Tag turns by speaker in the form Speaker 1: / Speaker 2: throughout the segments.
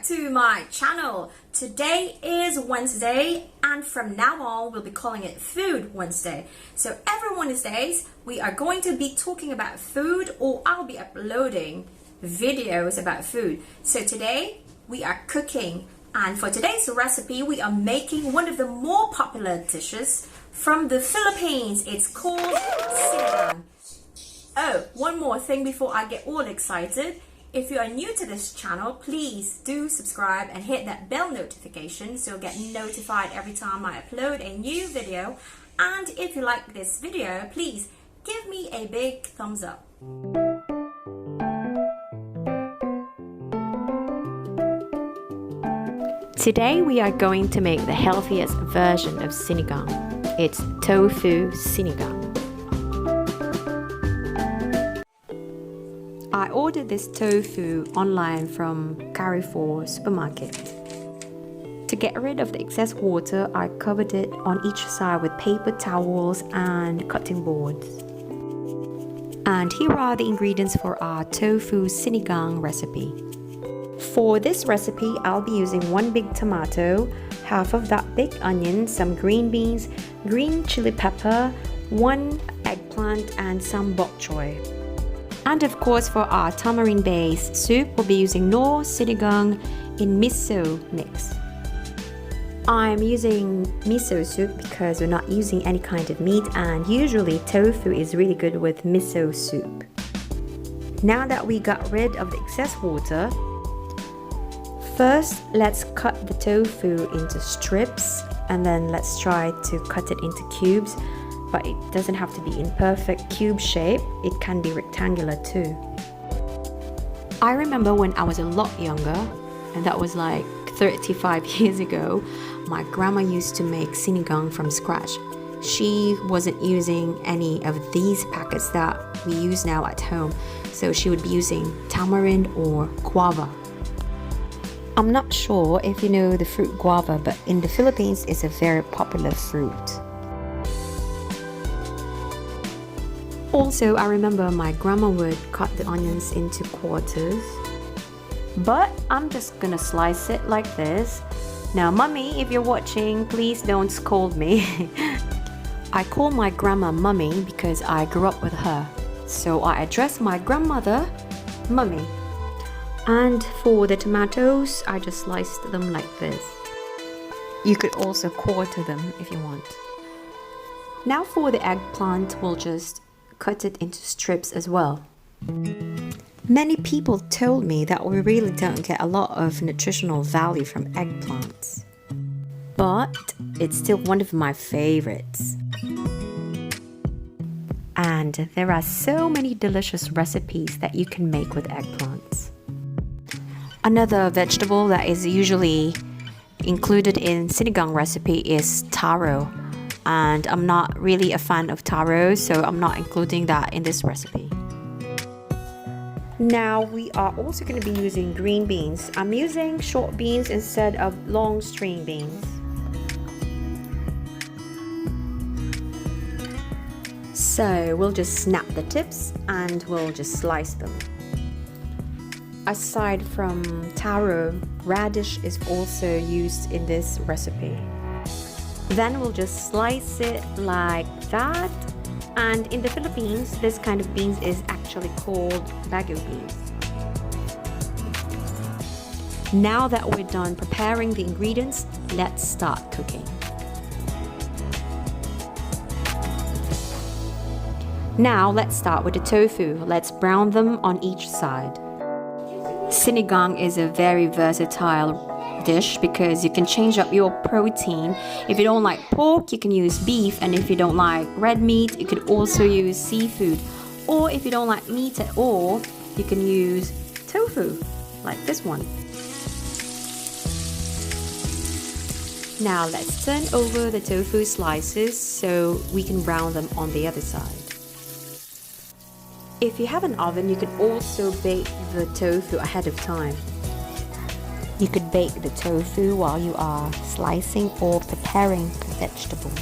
Speaker 1: back to my channel. Today is Wednesday, and from now on we'll be calling it Food Wednesday. So every Wednesdays we are going to be talking about food, or I'll be uploading videos about food. So today we are cooking, and for today's recipe we are making one of the more popular dishes from the Philippines. It's called Sinigang. Oh, one more thing before I get all excited. If you are new to this channel, please do subscribe and hit that bell notification so you'll get notified every time I upload a new video. And if you like this video, please give me a big thumbs up.
Speaker 2: Today we are going to make the healthiest version of Sinigang. It's Tofu Sinigang. I ordered this tofu online from Carrefour supermarket. To get rid of the excess water, I covered it on each side with paper towels and cutting boards. And here are the ingredients for our tofu sinigang recipe. For this recipe, I'll be using one big tomato, half of that big onion, some green beans, green chili pepper, one eggplant, and some bok choy. And of course, for our tamarind based soup, we'll be using KNORR sinigang in miso mix. I'm using miso soup because we're not using any kind of meat, and usually tofu is really good with miso soup. Now that we got rid of the excess water, first let's cut the tofu into strips, and then let's try to cut it into cubes. But it doesn't have to be in perfect cube shape, it can be rectangular too. I remember when I was a lot younger, and that was like 35 years ago, my grandma used to make sinigang from scratch. She wasn't using any of these packets that we use now at home, so she would be using tamarind or guava. I'm not sure if you know the fruit guava, but in the Philippines it's a very popular fruit. Also, I remember my grandma would cut the onions into quarters, but I'm just gonna slice it like this. Now, Mummy, if you're watching, please don't scold me. I call my grandma Mummy because I grew up with her, so I address my grandmother Mummy. And for the tomatoes, I just sliced them like this. You could also quarter them if you want. Now for the eggplant, we'll just cut it into strips as well. Many people told me that we really don't get a lot of nutritional value from eggplants, but it's still one of my favorites. And there are so many delicious recipes that you can make with eggplants. Another vegetable that is usually included in sinigang recipe is taro. And I'm not really a fan of taro, so I'm not including that in this recipe. Now we are also going to be using green beans. I'm using short beans instead of long string beans. So we'll just snap the tips and we'll just slice them. Aside from taro, radish is also used in this recipe. Then we'll just slice it like that. And in the Philippines, this kind of beans is actually called bagu beans. Now that we're done preparing the ingredients, let's start cooking. Now let's start with the tofu. Let's brown them on each side. Sinigang is a very versatile dish because you can change up your protein. If you don't like pork, you can use beef, and if you don't like red meat, you could also use seafood. Or if you don't like meat at all, you can use tofu, like this one. Now let's turn over the tofu slices so we can brown them on the other side. If you have an oven, you can also bake the tofu ahead of time. You could bake the tofu while you are slicing or preparing the vegetables.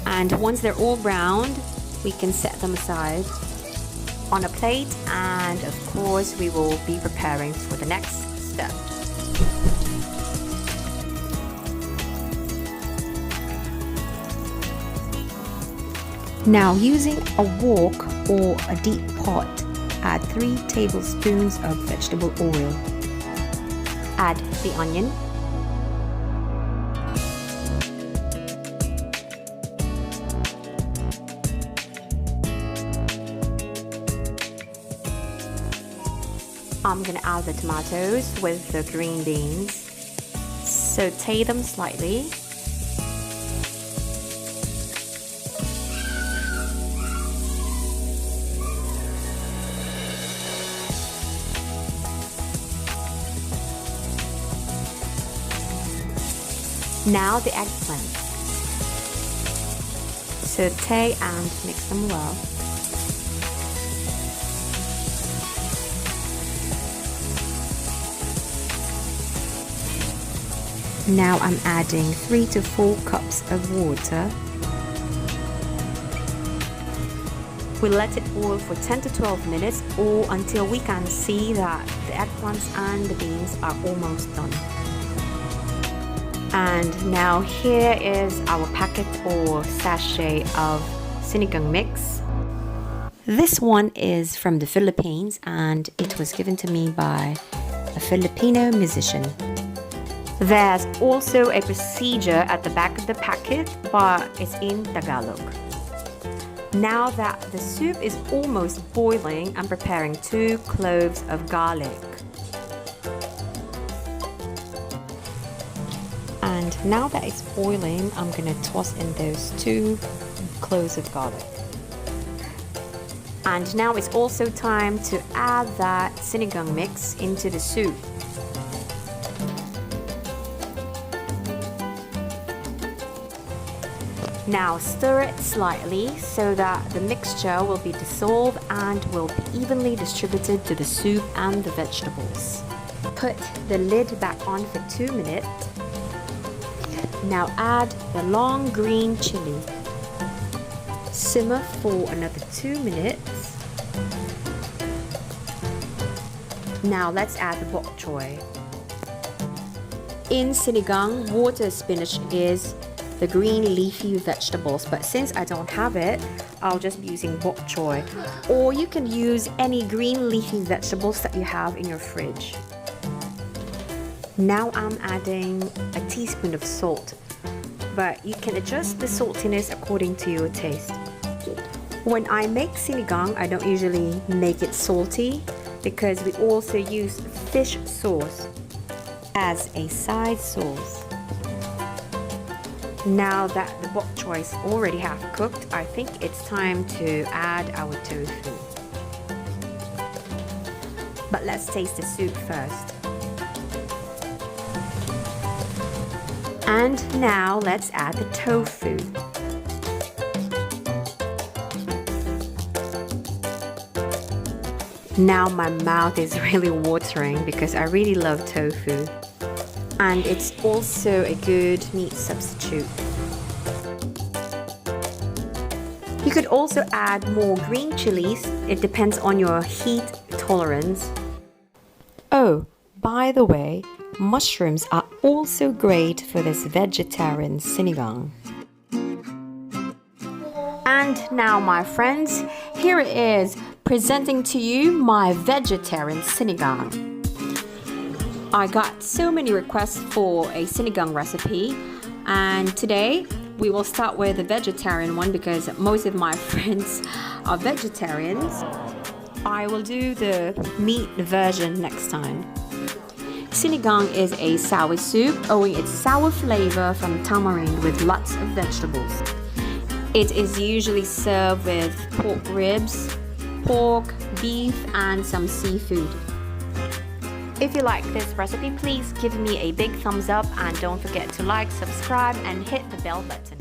Speaker 2: And once they're all browned, we can set them aside. on a plate, and of course we will be preparing for the next step. Now, using a wok or a deep pot, add 3 tablespoons of vegetable oil. Add the onion, I'm gonna add the tomatoes with the green beans. Saute them slightly. Now the eggplant. Saute and mix them well. Now I'm adding 3 to 4 cups of water. We'll let it boil for 10 to 12 minutes or until we can see that the eggplants and the beans are almost done. And now here is our packet or sachet of Sinigang mix. This one is from the Philippines and it was given to me by a Filipino musician. There's also a procedure at the back of the packet, but it's in Tagalog. Now that the soup is almost boiling, I'm preparing 2 cloves of garlic. And now that it's boiling, I'm gonna toss in those 2 cloves of garlic. And now it's also time to add that Sinigang mix into the soup. Now stir it slightly so that the mixture will be dissolved and will be evenly distributed to the soup and the vegetables. Put the lid back on for 2 minutes. Now add the long green chili. Simmer for another 2 minutes. Now let's add the bok choy. In Sinigang, water spinach is the green leafy vegetables, but since I don't have it, I'll just be using bok choy. Or you can use any green leafy vegetables that you have in your fridge. Now I'm adding a teaspoon of salt, but you can adjust the saltiness according to your taste. When I make Sinigang, I don't usually make it salty because we also use fish sauce as a side sauce. Now that the bok choy is already half cooked, I think it's time to add our tofu. But let's taste the soup first. And now let's add the tofu. Now my mouth is really watering because I really love tofu. And it's also a good meat substitute. You could also add more green chilies. It depends on your heat tolerance. Oh, by the way, mushrooms are also great for this vegetarian Sinigang. And now, my friends, here it is, presenting to you my vegetarian Sinigang. I got so many requests for a Sinigang recipe, and today we will start with the vegetarian one because most of my friends are vegetarians. I will do the meat version next time. Sinigang is a sour soup owing its sour flavor from tamarind with lots of vegetables. It is usually served with pork ribs, pork, beef, and some seafood. If you like this recipe, please give me a big thumbs up and don't forget to like, subscribe, and hit the bell button.